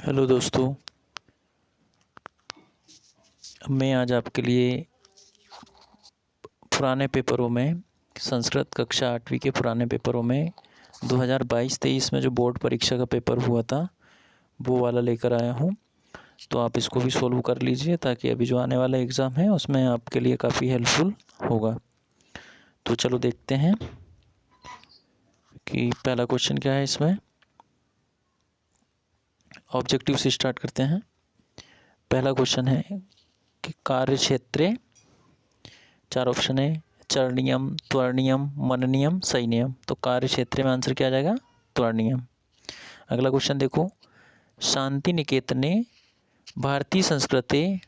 Hello दोस्तों, मैं आज आपके लिए पुराने पेपरों में संस्कृत कक्षा 8वीं के पुराने पेपरों में 2022-23 में जो बोर्ड परीक्षा का पेपर हुआ था वो वाला लेकर आया हूँ। तो आप इसको भी सोल्व कर लीजिए ताकि अभी जो आने वाला एग्ज़ाम है उसमें आपके लिए काफ़ी हेल्पफुल होगा। तो चलो देखते हैं कि पहला क्वेश्चन क्या है। इसमें ऑब्जेक्टिव से स्टार्ट करते हैं। पहला क्वेश्चन है कि कार्य क्षेत्रे, 4 ऑप्शन है, चरणीयम, त्वरणीयम, मननीयम, सैन्यम। तो कार्य क्षेत्र में आंसर क्या आ जाएगा? त्वरणीयम। अगला क्वेश्चन देखो, शांति निकेतने भारतीय संस्कृते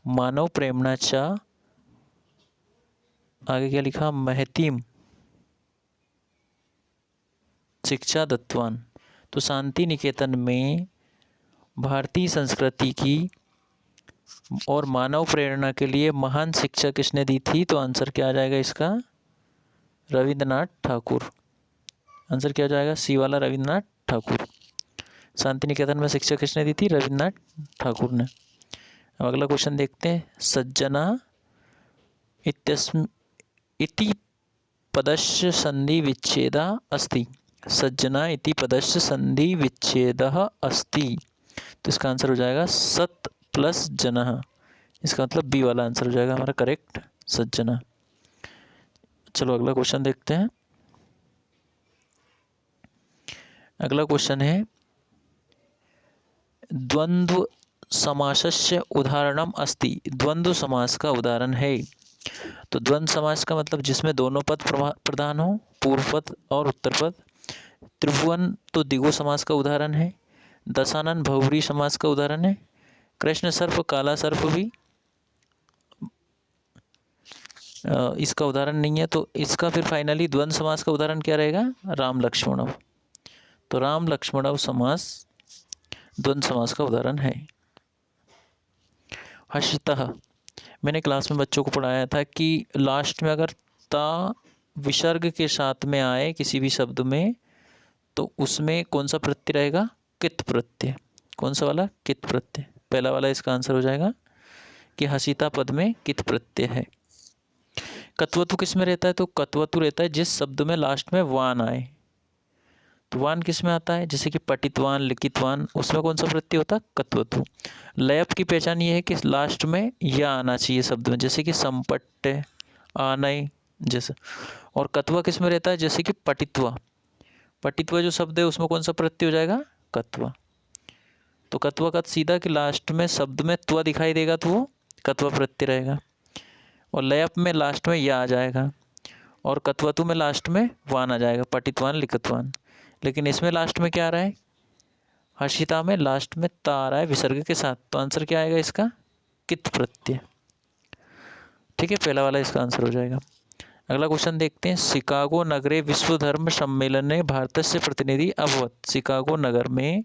मानव प्रेमणाच्या, आगे क्या लिखा, महतीम शिक्षा दत्तवान। तो शांति निकेतन में भारतीय संस्कृति की और मानव प्रेरणा के लिए महान शिक्षा किसने दी थी? तो आंसर क्या आ जाएगा इसका? रविंद्रनाथ ठाकुर। आंसर क्या हो जाएगा? सी वाला, रविंद्रनाथ ठाकुर। शांति निकेतन में शिक्षा किसने दी थी? रविंद्रनाथ ठाकुर ने। अब अगला क्वेश्चन देखते हैं, सज्जना इति पदस्य संधि विच्छेदा अस्ति। सज्जना इति पदस्य संधि विच्छेदः अस्ति। तो इसका आंसर हो जाएगा सत प्लस जनः। इसका मतलब बी वाला आंसर हो जाएगा हमारा करेक्ट, सज्जना। चलो अगला क्वेश्चन देखते हैं। अगला क्वेश्चन है, द्वंद्व समासस्य उदाहरणम अस्ति। द्वंद्व समास का उदाहरण है। तो द्वंद्व समास का मतलब जिसमें दोनों पद प्रधान हो, पूर्व पद और उत्तर पद। त्रिभुवन तो द्विगु समास का उदाहरण है। दशानन बहुव्रीहि समास का उदाहरण है। कृष्ण सर्प, काला सर्प भी इसका उदाहरण नहीं है। तो इसका फिर फाइनली द्वंद्व समास का उदाहरण क्या रहेगा? राम लक्ष्मणव। तो राम लक्ष्मणव समास द्वंद्व समास का उदाहरण है। हर्षितः, मैंने क्लास में बच्चों को पढ़ाया था कि लास्ट में अगर ता विसर्ग के साथ में आए किसी भी शब्द में तो उसमें कौन सा प्रत्यय रहेगा? कित प्रत्यय। कौन सा वाला? कित प्रत्यय। पहला वाला इसका आंसर हो जाएगा कि हसीता पद में कित प्रत्यय है। कत्वतु किस में रहता है? तो कत्वतु रहता है जिस शब्द में लास्ट में वान आए। तो वान किस में आता है? जैसे कि पठितवान, लिखितवान, उसमें कौन सा प्रत्यय होता है? कत्वतु। लयप की पहचान ये है कि लास्ट में या आना चाहिए शब्द में, जैसे कि संपट्ट, आनय जैसे। और कत्वा किस में रहता है? जैसे कि पठित्वा। पठित्वा जो शब्द है उसमें कौन सा प्रत्यय हो जाएगा? कत्वा। तो कत्वा का सीधा कि लास्ट में शब्द में त्वा दिखाई देगा तो वो कत्वा प्रत्यय रहेगा। और लयप में लास्ट में या आ जाएगा। और कत्वतु में लास्ट में वान आ जाएगा, पठितवान, लिखितवान। लेकिन इसमें लास्ट में क्या आ रहा है? हर्षिता में लास्ट में ता आ रहा है विसर्ग के साथ। तो आंसर क्या आएगा इसका? कित प्रत्यय। ठीक है, पहला वाला इसका आंसर हो जाएगा। अगला क्वेश्चन देखते हैं, शिकागो नगरे विश्व धर्म सम्मेलन में भारतस्य प्रतिनिधि अभवत। शिकागो नगर में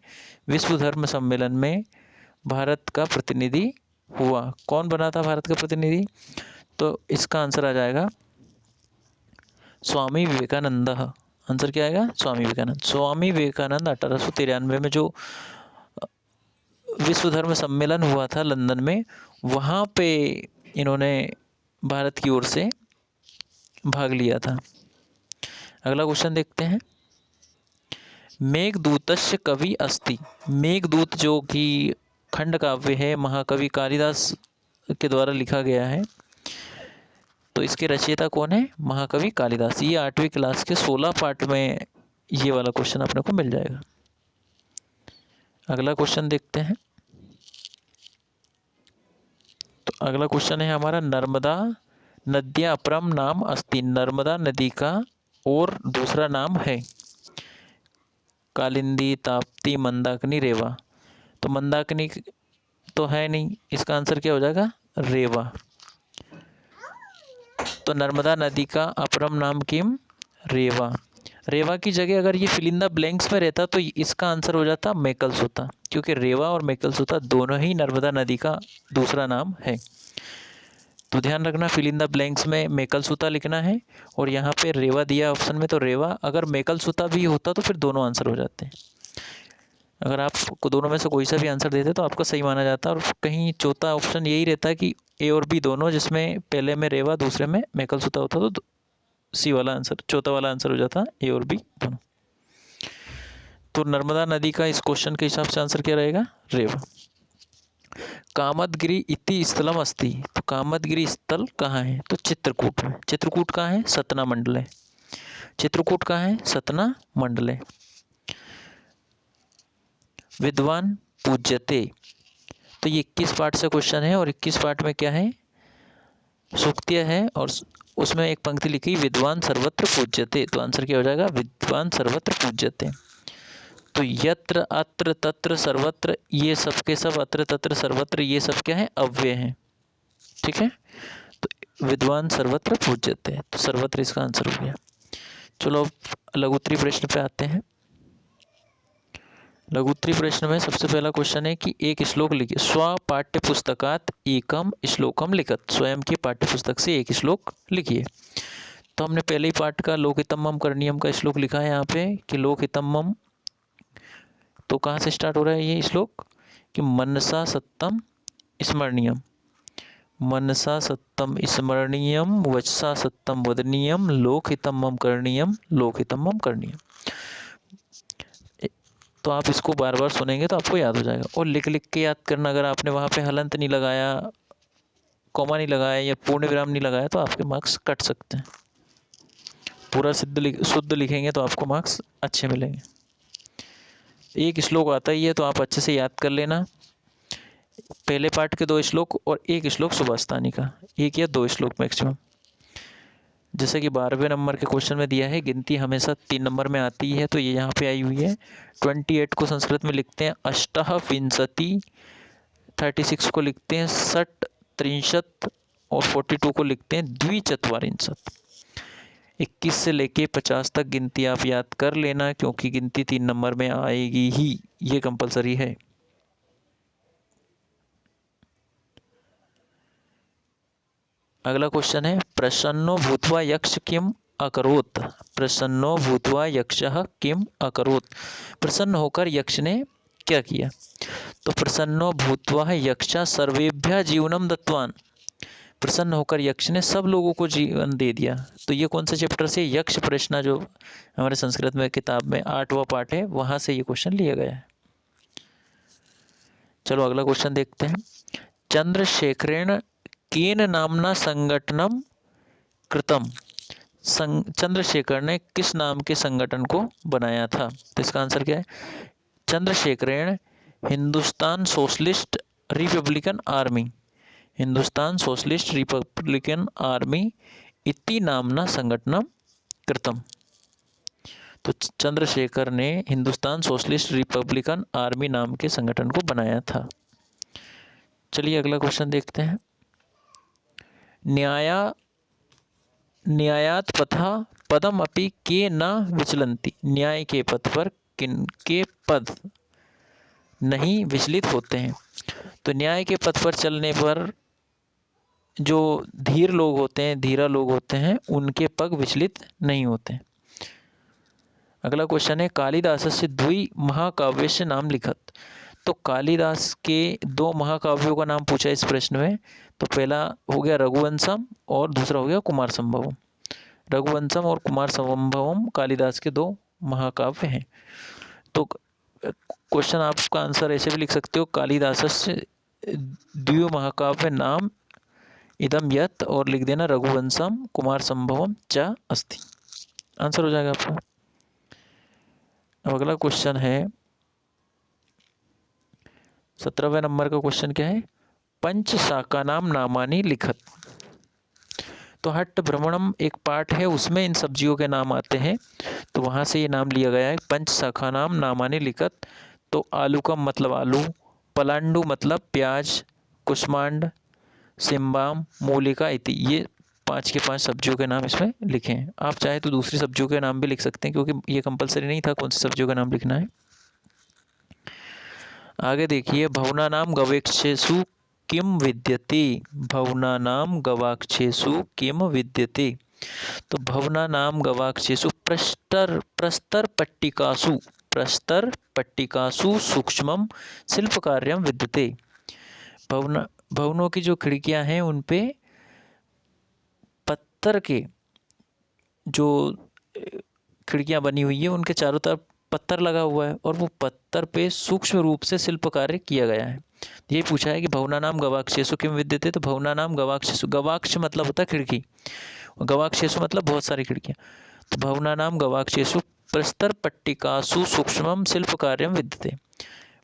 विश्व धर्म सम्मेलन में भारत का प्रतिनिधि हुआ। कौन बना था भारत का प्रतिनिधि? तो इसका आंसर आ जाएगा स्वामी विवेकानंद। आंसर क्या आएगा? स्वामी विवेकानंद। स्वामी विवेकानंद 1893 में जो विश्व धर्म सम्मेलन हुआ था लंदन में, वहाँ पे इन्होंने भारत की ओर से भाग लिया था। अगला क्वेश्चन देखते हैं, मेघदूतस्य कवि अस्ति। मेघदूत जो कि खंड काव्य है, महाकवि कालिदास के द्वारा लिखा गया है। तो इसके रचयिता कौन है? महाकवि कालिदास। ये 8वीं क्लास के 16 पार्ट में ये वाला क्वेश्चन अपने को मिल जाएगा। अगला क्वेश्चन देखते हैं। तो अगला क्वेश्चन है हमारा, नर्मदा नद्या अपरम नाम अस्ति। नर्मदा नदी का और दूसरा नाम है कालिंदी, ताप्ती, मंदाकिनी, रेवा। तो मंदाकिनी तो है नहीं, इसका आंसर क्या हो जाएगा? रेवा। तो नर्मदा नदी का अपरम नाम किम? रेवा। रेवा की जगह अगर ये फिल इन द ब्लैंक्स में रहता तो इसका आंसर हो जाता मेकल्स होता, क्योंकि रेवा और मेकल्स होता दोनों ही नर्मदा नदी का दूसरा नाम है। तो ध्यान रखना, फिल इन द ब्लैंक्स में मेकलसूता लिखना है और यहाँ पे रेवा दिया ऑप्शन में, तो रेवा। अगर मेकलसूता भी होता तो फिर दोनों आंसर हो जाते हैं। अगर आप दोनों में से कोई सा भी आंसर देते तो आपका सही माना जाता है। और कहीं चौथा ऑप्शन यही रहता है कि ए और बी दोनों, जिसमें पहले में रेवा दूसरे में मैकल सुता होता, तो सी वाला आंसर, चौथा वाला आंसर हो जाता ए और बी दोनों। तो नर्मदा नदी का इस क्वेश्चन के हिसाब से आंसर क्या रहेगा? रेवा। कामदगिरी इति स्थलम अस्ति, तो कामदगिरी स्थल कहाँ है? तो चित्रकूट में। चित्रकूट कहाँ है? सतना मंडल है। चित्रकूट कहाँ है? सतना मंडल है। विद्वान पूज्यते, तो ये 21 पार्ट से क्वेश्चन है और 21 पार्ट में क्या है? सूक्तियाँ है और उसमें एक पंक्ति लिखी विद्वान सर्वत्र पूज्यते, तो आंसर क्या हो जाएगा? विद्वान सर्वत्र पूज्यते। तो यत्र अत्र तत्र सर्वत्र, ये सब के सब, अत्र तत्र सर्वत्र, ये सब क्या है? अव्यय हैं। ठीक है, तो विद्वान सर्वत्र पूज्यते, तो सर्वत्र इसका आंसर हो गया। चलो अब लघुत्तरी प्रश्न पे आते हैं। लघुत्तरी प्रश्न में सबसे पहला क्वेश्चन है कि एक श्लोक लिखिए। स्व पाठ्य पुस्तकात एकम श्लोकम लिखत, स्वयं की पाठ्य पुस्तक से एक श्लोक लिखिए। तो हमने पहले ही पाठ का लोकहितम्मम करणीयम का श्लोक लिखा है यहाँ पे कि लोकहितम्मम, तो कहाँ से स्टार्ट हो रहा है ये श्लोक? कि मनसा सत्तम स्मरणीयम, मनसा सत्तम स्मरणीयम, वचसा सत्तम वदनीयम, लोकहितम्मम करणीयम, लोकहितम्मम करणीयम। तो आप इसको बार बार सुनेंगे तो आपको याद हो जाएगा। और लिख लिख के याद करना, अगर आपने वहाँ पे हलंत नहीं लगाया, कॉमा नहीं लगाया या पूर्ण विराम नहीं लगाया तो आपके मार्क्स कट सकते हैं। पूरा शुद्ध लिखेंगे तो आपको मार्क्स अच्छे मिलेंगे। एक श्लोक आता ही है तो आप अच्छे से याद कर लेना। पहले पार्ट के 2 श्लोक और एक श्लोक सुभाषतानी का, एक या 2 श्लोक मैक्सिमम। जैसे कि 12वें नंबर के क्वेश्चन में दिया है, गिनती हमेशा 3 नंबर में आती है, तो ये यहाँ पे आई हुई है। 28 को संस्कृत में लिखते हैं अष्टः विंशति, 36 को लिखते हैं षट् त्रिंशत् और 42 को लिखते हैं द्विचत्वारिंशत्। 21 से लेके 50 तक गिनती आप याद कर लेना, क्योंकि गिनती 3 नंबर में आएगी ही, ये कंपलसरी है। अगला क्वेश्चन है प्रसन्नो भूत्वा यक्ष किम अकरोत्, प्रसन्नो भूत्वा यक्षः किम अकरोत्, प्रसन्न होकर यक्ष ने क्या किया? तो प्रसन्नो भूत्वा यक्षा सर्वेभ्यः जीवनम दत्तवान, प्रसन्न होकर यक्ष ने सब लोगों को जीवन दे दिया। तो ये कौन सा चैप्टर से? यक्ष प्रश्न, जो हमारे संस्कृत में किताब में 8वां पार्ट है, वहाँ से ये क्वेश्चन लिया गया है। चलो अगला क्वेश्चन देखते हैं। चंद्रशेखरेण केन नामना संगठनम कृतम, चंद्रशेखर ने किस नाम के संगठन को बनाया था? तो इसका आंसर क्या है? चंद्रशेखरेण Hindustan socialist republican army, Hindustan socialist republican army इति नामना संगठनम कृतम। तो चंद्रशेखर ने हिंदुस्तान सोशलिस्ट रिपब्लिकन आर्मी नाम के संगठन को बनाया था। चलिए अगला क्वेश्चन देखते हैं। न्यायात पथा पदम अपि के न विचलन्ति, न्याय के पथ पर किनके पद नहीं विचलित होते हैं? तो न्याय के पथ पर चलने पर जो धीर लोग होते हैं, धीरा लोग होते हैं, उनके पग विचलित नहीं होते। अगला क्वेश्चन है कालिदासस्य द्वि महाकाव्यस्य नाम लिखत, तो कालिदास के 2 महाकाव्यों का नाम पूछा इस प्रश्न में। तो पहला हो गया रघुवंशम और दूसरा हो गया कुमार संभवम। रघुवंशम और कुमार संभवम कालिदास के 2 महाकाव्य हैं। तो क्वेश्चन आपका आंसर ऐसे भी लिख सकते हो, कालिदासस्य द्वि महाकाव्य नाम इदम यत्, और लिख देना रघुवंशम कुमार संभवम च अस्ति, आंसर हो जाएगा आपका। अब अगला क्वेश्चन है 17वें नंबर का क्वेश्चन क्या है? पंच शाखा नाम नामानि लिखत, तो हट्ट भ्रमणम एक पाठ है, उसमें इन सब्जियों के नाम आते हैं, तो वहाँ से ये नाम लिया गया है पंच शाखा नाम नामानि लिखत। तो आलू का मतलब आलू, पलांडु मतलब प्याज, कुष्मांड, सिम्बाम, मूलिका इति, ये 5 के 5 सब्जियों के नाम इसमें लिखे हैं। आप चाहे तो दूसरी सब्जियों के नाम भी लिख सकते हैं, क्योंकि ये कंपलसरी नहीं था कौन सी सब्जियों का नाम लिखना है। आगे देखिए भवनानाम गवेक्षेषु किम विद्यते, भवनानाम गवाक्षेषु किम विद्यते, तो भवनानाम गवाक्षेषु प्रस्तर पट्टिकासु, प्रस्तर पट्टिकासु सूक्ष्मम शिल्प कार्यम विद्यते। भवनों की जो खिड़कियां हैं उन पे पत्थर के जो खिड़कियां बनी हुई है उनके चारों तरफ पत्थर लगा हुआ है और वो पत्थर पे सूक्ष्म रूप से शिल्प कार्य किया गया है। ये पूछा है कि भवनानाम गवाक्षेषु किम विद्यते, तो भवनानाम गवाक्षेषु, गवाक्ष मतलब होता है खिड़की, गवाक्षेषु मतलब बहुत सारी खिड़कियाँ, तो भवनानाम गवाक्षेषु प्रस्तर पट्टिकासु सूक्ष्मम शिल्प कार्यम विद्यते।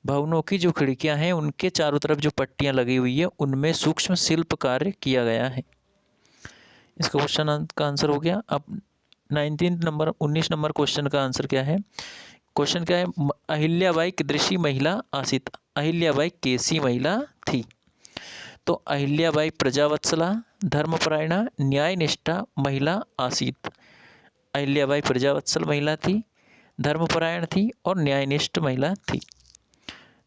भवनों की जो खिड़कियां हैं उनके चारों तरफ जो पट्टियां लगी हुई है उनमें सूक्ष्म शिल्प कार्य किया गया है। इसका क्वेश्चन का आंसर हो गया। अब 19 नंबर क्वेश्चन का आंसर क्या है। क्वेश्चन क्या है, अहिल्याबाई कीदृशी महिला आसीत, अहिल्याबाई कैसी महिला थी। तो अहिल्याबाई प्रजावत्सला, धर्मपरायणा, न्यायनिष्ठा महिला आसीत। अहिल्याबाई प्रजावत्सल महिला थी, धर्मपरायण थी और न्यायनिष्ठ महिला थी।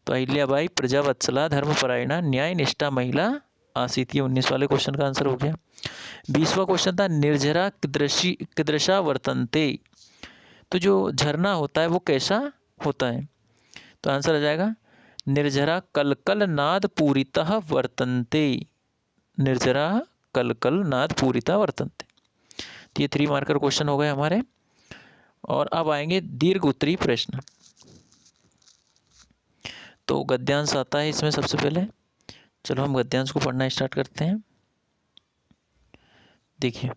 तो अहिल्याबाई प्रजावत्सला, धर्मपरायणा, न्यायनिष्ठा महिला आसीत। ये 19 वाले क्वेश्चन का आंसर हो गया। 20वां क्वेश्चन था निर्झरा कीदृशा वर्तन्ते। तो जो झरना होता है वो कैसा होता है, तो आंसर आ जाएगा निर्झरा कलकल नाद पूरितः वर्तन्ते। निर्झरा कलकल नाद पूरितः वर्तन्ते। तो ये 3 मार्कर क्वेश्चन हो गए हमारे। और अब आएंगे दीर्घ उत्तरी प्रश्न। तो गद्यांश आता है इसमें सबसे पहले। चलो हम गद्यांश को पढ़ना स्टार्ट करते हैं। देखिए,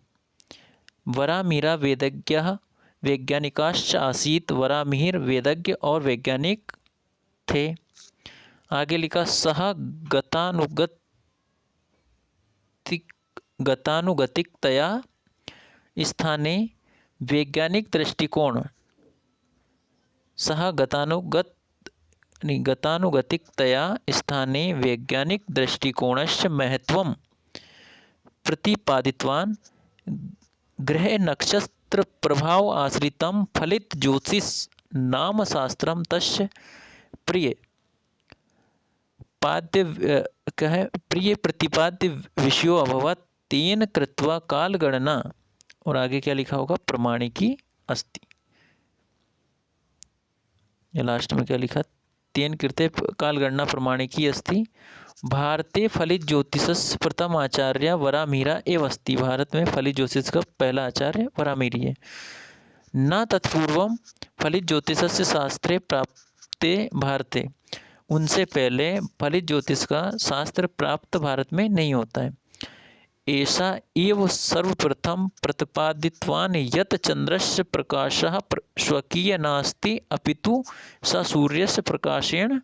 वरामिहिरा वेदज्ञः वैज्ञानिकाश्च आसीत्। वरामिहिर वेदज्ञ और वैज्ञानिक थे। आगे लिखा सह गतानुगतिकतया स्थाने वैज्ञानिक दृष्टिकोण, सह गतानुगतिकतया स्थाने वैज्ञानिक दृष्टिकोणस्य महत्वं प्रतिपादितवान्। ग्रह नक्षत्र प्रभाव आश्रितं फलित ज्योतिष नाम शास्त्रम तस्य प्रिय प्रतिपाद्य विषयो अभवत्। तेन कृत्वा कालगणना, और आगे क्या लिखा होगा, प्रमाणिकी अस्ति। ये लास्ट में क्या लिखा, तेन कृते कालगणना प्रमाणिकी अस्ति। भारते फलित ज्योतिषस्य प्रथम आचार्य वरामिहिरा एव अस्ति। भारत में फलित ज्योतिष का पहला आचार्य वरामिहिरी है। न तत्पूर्वम फलित ज्योतिषस्य शास्त्रे प्राप्ते भारते। उनसे पहले फलित ज्योतिष का शास्त्र प्राप्त भारत में नहीं होता है। ऐसा एव सर्वप्रथम प्रतिपादितवान् यत् चंद्रस्य प्रकाशः स्वकीय नास्ति अपितु स सूर्यस्य प्रकाशेन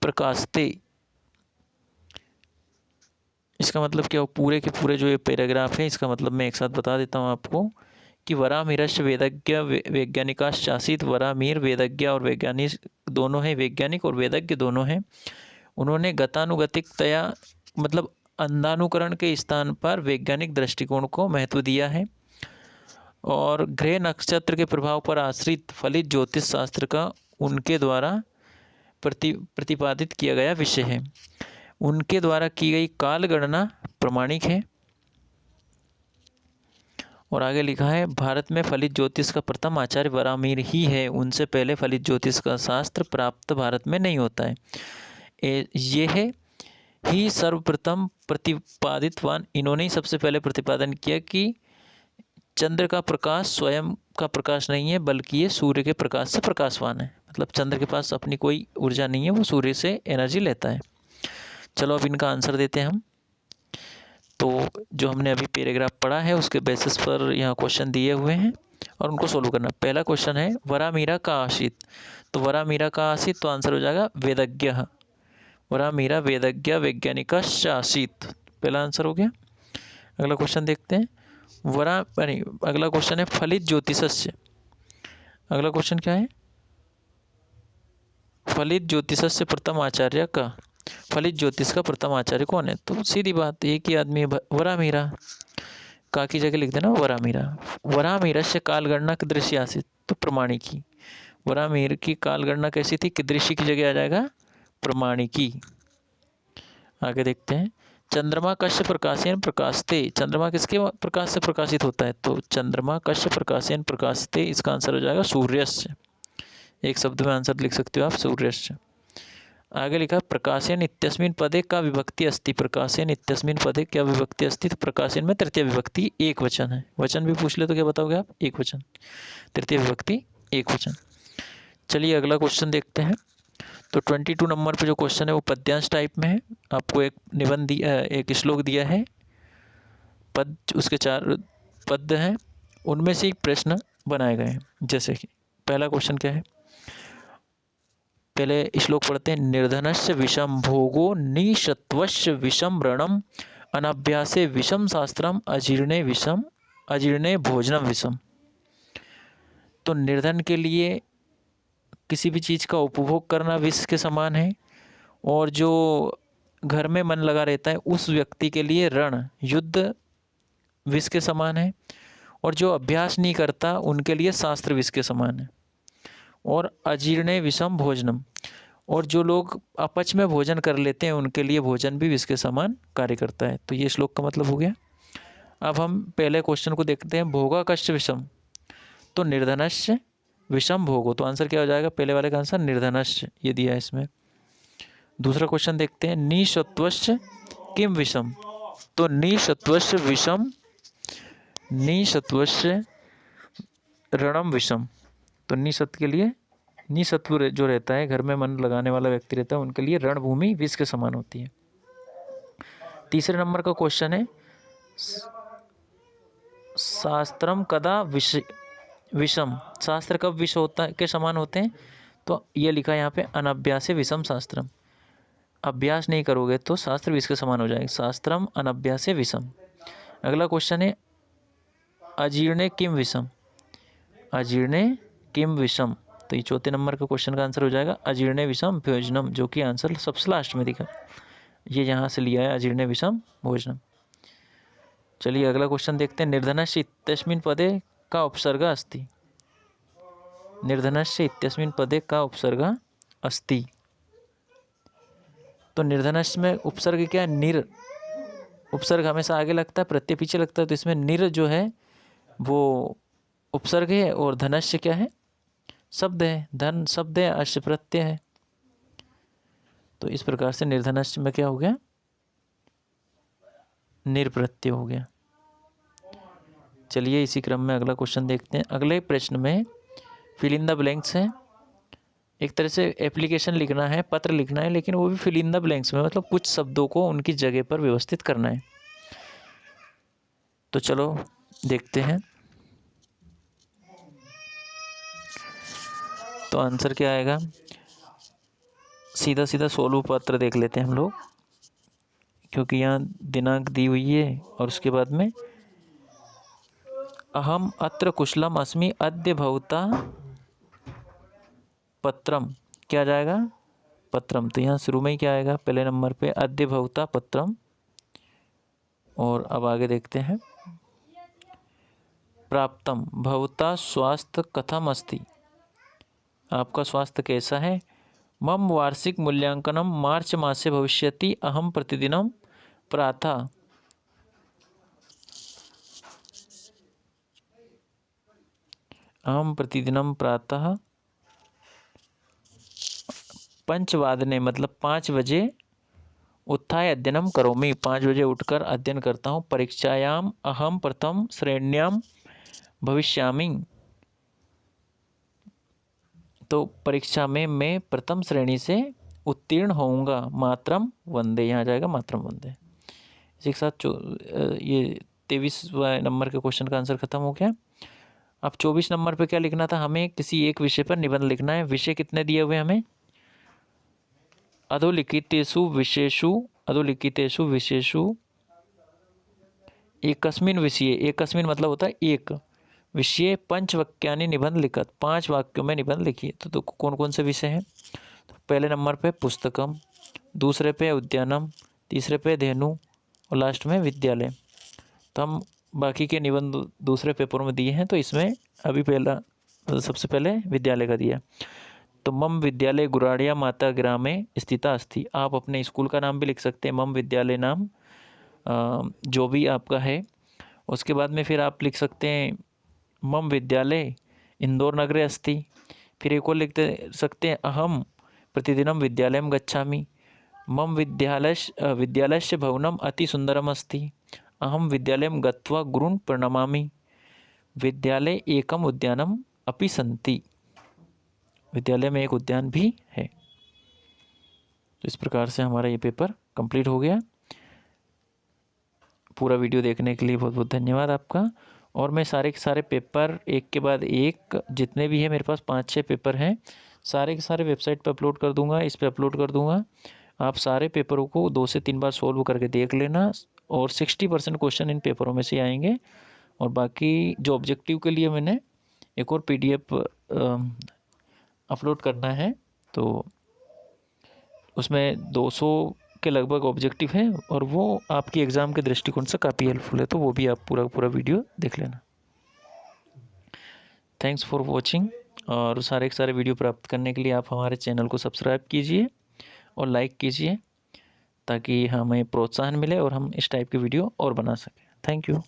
प्रकाशते। इसका मतलब क्या हो, पूरे के पूरे जो ये पैराग्राफ है इसका मतलब मैं एक साथ बता देता हूँ आपको कि वरामिहिरस्य वेदज्ञ वैज्ञानिकाश्च आसीत्। वरामिहिर वेदज्ञ और वैज्ञानिक दोनों हैं, वैज्ञानिक और वेदज्ञ दोनों हैं। उन्होंने गतानुगतिकतया मतलब अंधानुकरण के स्थान पर वैज्ञानिक दृष्टिकोण को महत्व दिया है। और ग्रह नक्षत्र के प्रभाव पर आश्रित फलित ज्योतिष शास्त्र का उनके द्वारा प्रतिपादित किया गया विषय है। उनके द्वारा की गई काल गणना प्रमाणिक है। और आगे लिखा है भारत में फलित ज्योतिष का प्रथम आचार्य वरामिहिर ही है। उनसे पहले फलित ज्योतिष का शास्त्र प्राप्त भारत में नहीं होता है। यह ही सर्वप्रथम प्रतिपादितवान, इन्होंने ही सबसे पहले प्रतिपादन किया कि चंद्र का प्रकाश स्वयं का प्रकाश नहीं है बल्कि ये सूर्य के प्रकाश से प्रकाशवान है। मतलब चंद्र के पास अपनी कोई ऊर्जा नहीं है, वो सूर्य से एनर्जी लेता है। चलो अब इनका आंसर देते हैं हम। तो जो हमने अभी पैराग्राफ पढ़ा है उसके बेसिस पर यहाँ क्वेश्चन दिए हुए हैं और उनको सोल्व करना। पहला क्वेश्चन है वरामिहिरा का आसीत। तो वरामिहिरा का आसीत, तो आंसर हो जाएगा वेदज्ञ। वरामिहिरा वेदज्ञ वैज्ञानिकाश्च आसीत, पहला आंसर हो गया। अगला क्वेश्चन देखते हैं। अगला क्वेश्चन है फलित ज्योतिषस्य। अगला क्वेश्चन क्या है, फलित ज्योतिषस्य प्रथम आचार्य का, फलित ज्योतिष का प्रथम आचार्य कौन है। तो सीधी बात, एक ही आदमी है, वरामिहिरा। का की जगह लिख देना वरामिहिरा। वरामिहिरस्य कालगणना कीदृशी आसीत्, तो प्रमाणिकी। वरामिहिर की कालगणना कैसी थी, कीदृशी की जगह आ जाएगा प्रमाणिकी। आगे देखते हैं चंद्रमा कस्य प्रकाशेन प्रकाशते। चंद्रमा किसके प्रकाश से प्रकाशित होता है, तो चंद्रमा कस्य प्रकाशेन प्रकाशते, इसका आंसर हो जाएगा सूर्यस्य। एक शब्द में आंसर लिख सकते हो आप, सूर्यश्च। आगे लिखा प्रकाशेन इत्यस्मिन् पदे का विभक्ति अस्ति। प्रकाशेन इत्यस्मिन् पदे क्या विभक्ति अस्ति, तो प्रकाशेन में तृतीय विभक्ति एक वचन है। वचन भी पूछ ले तो क्या बताओगे आप, एक वचन। तृतीय विभक्ति एक वचन। चलिए अगला क्वेश्चन देखते हैं। तो 22 नंबर पे जो क्वेश्चन है वो पद्यांश टाइप में है। आपको एक निबंध दिया, एक श्लोक दिया है, पद उसके 4 पद हैं, उनमें से एक प्रश्न बनाए गए हैं। जैसे कि पहला क्वेश्चन क्या है, पहले श्लोक पढ़ते हैं। निर्धनस्य विषम भोगो निशत्वस्य विषम व्रणम अनभ्यासे विषम शास्त्रम अजीर्णे भोजनम विषम। तो निर्धन के लिए किसी भी चीज़ का उपभोग करना विष के समान है, और जो घर में मन लगा रहता है उस व्यक्ति के लिए रण युद्ध विष के समान है, और जो अभ्यास नहीं करता उनके लिए शास्त्र विष के समान है। और अजीर्णे विषम भोजनम, और जो लोग अपच में भोजन कर लेते हैं उनके लिए भोजन भी विष के समान कार्य करता है। तो ये श्लोक का मतलब हो गया। अब हम पहले क्वेश्चन को देखते हैं। भोगा कश्च विषम, तो निर्धनस्य विषम भोगो, तो आंसर क्या हो जाएगा, पहले वाले का आंसर निर्धनस्य, ये दिया है इसमें। दूसरा क्वेश्चन देखते हैं। निशत्वस्य किम विषम, तो निशत्वस्य विषम निशत्वस्य रणम विषम, तो निसत्व के लिए, निसत्व जो रहता है घर में मन लगाने वाला व्यक्ति रहता है उनके लिए रणभूमि विष के समान होती है। तीसरे नंबर का क्वेश्चन है। शास्त्रम कदा विषम, शास्त्र कब विष होता है के समान होते हैं, तो ये लिखा है यहाँ पे अनभ्यासे विषम शास्त्रम, अभ्यास नहीं करोगे तो शास्त्र विष के समान हो जाएगा। शास्त्रम अनभ्यासे विषम। अगला क्वेश्चन है। अजीर्णे किम विषम, अजीर्णे किम विषम, तो ये चौथे नंबर का क्वेश्चन का आंसर हो जाएगा अजीर्णे विषम भोजनम, जो कि आंसर सबसे लास्ट में दिखा, ये यहाँ से लिया है अजीर्णे विषम भोजनम। चलिए अगला क्वेश्चन देखते हैं। निर्धनस्य इत्यस्मिन् पदे का उपसर्ग अस्ति, निर्धनस्य इत्यस्मिन् पदे का उपसर्ग अस्ति, तो निर्धनस्य में उपसर्ग क्या है, निर। उपसर्ग हमेशा आगे लगता है, प्रत्यय पीछे लगता है, तो इसमें निर जो है वो उपसर्ग है, और धनस्य क्या है, शब्द है। धन शब्द है, अश्य प्रत्यय है। तो इस प्रकार से निर्धनस्य में क्या हो गया, निरप्रत्यय हो गया। चलिए इसी क्रम में अगला क्वेश्चन देखते हैं। अगले प्रश्न में फिल इन द ब्लैंक्स है। एक तरह से एप्लीकेशन लिखना है, पत्र लिखना है, लेकिन वो भी फिल इन द ब्लैंक्स में, मतलब कुछ शब्दों को उनकी जगह पर व्यवस्थित करना है। तो चलो देखते हैं। तो आंसर क्या आएगा, सीधा सीधा 16 पत्र देख लेते हैं हम लोग, क्योंकि यहाँ दिनांक दी हुई है, और उसके बाद में अहम अत्र कुशलम अस्मि अद्य भवता पत्रम, क्या जाएगा, पत्रम। तो यहाँ शुरू में ही क्या आएगा, पहले नंबर पे अद्य भवता पत्रम। और अब आगे देखते हैं। प्राप्तम भवता स्वास्थ्य कथम अस्ति, आपका स्वास्थ्य कैसा है। मम वार्षिक मूल्यांकनम मार्च मासे भविष्यति अहम प्रतिदिनम प्रातः प्रातः 5 मतलब 5 बजे उत्थाय अध्ययनम करोमि, 5 बजे उठकर अध्ययन करता हूँ। परीक्षायाम अहम प्रथम श्रेण्याम भविष्यामि, तो परीक्षा में मैं प्रथम श्रेणी से उत्तीर्ण होऊंगा। मातरम वंदे, यहाँ जाएगा मातरम वंदे। इसी के साथ ये 23वां नंबर के क्वेश्चन का आंसर खत्म हो गया। अब 24 नंबर पे क्या लिखना था, हमें किसी एक विषय पर निबंध लिखना है। विषय कितने दिए हुए हमें, अधोलिखितेषु विषयेषु एकस्मिन् विषये, एकस्मिन् मतलब होता है एक विषय, पंचवाक्यानि निबंध लिखत, 5 वाक्यों में निबंध लिखिए। तो कौन कौन से विषय हैं, तो पहले नंबर पे पुस्तकम, दूसरे पे उद्यानम, तीसरे पे धेनु, और लास्ट में विद्यालय। तो हम बाकी के निबंध दूसरे पेपर में दिए हैं, तो इसमें अभी सबसे पहले विद्यालय का दिया। तो मम विद्यालय गुराड़िया माता ग्रामे स्थिता अस्ति, आप अपने स्कूल का नाम भी लिख सकते हैं, मम विद्यालय नाम जो भी आपका है। उसके बाद में फिर आप लिख सकते हैं मम विद्यालय इंदौर नगरे अस्ति, फिर एक और लिखते सकते हैं, अहम प्रतिदिनम विद्यालयम गच्छामि, मम विद्यालयस्य भवनम अति सुंदरम अस्ति, अहम विद्यालयम गत्वा गुरून् प्रणमामि, विद्यालये एकम उद्यानम अपि सन्ति, विद्यालय में एक उद्यान भी है। तो इस प्रकार से हमारा ये पेपर कंप्लीट हो गया। पूरा वीडियो देखने के लिए बहुत बहुत धन्यवाद आपका। और मैं सारे के सारे पेपर एक के बाद एक जितने भी है, मेरे पास 5-6 पेपर हैं, सारे के सारे वेबसाइट पर अपलोड कर दूंगा, इस पर अपलोड कर दूंगा। आप सारे पेपरों को 2 से 3 बार सोल्व करके देख लेना, और 60% क्वेश्चन इन पेपरों में से आएंगे। और बाकी जो ऑब्जेक्टिव के लिए मैंने एक और PDF अपलोड करना है, तो उसमें 200 के लगभग ऑब्जेक्टिव है, और वो आपकी एग्ज़ाम के दृष्टिकोण से काफ़ी हेल्पफुल है, तो वो भी आप पूरा वीडियो देख लेना। Thanks for watching. और सारे के सारे वीडियो प्राप्त करने के लिए आप हमारे चैनल को सब्सक्राइब कीजिए और लाइक कीजिए, ताकि हमें प्रोत्साहन मिले और हम इस टाइप की वीडियो और बना सकें। Thank you.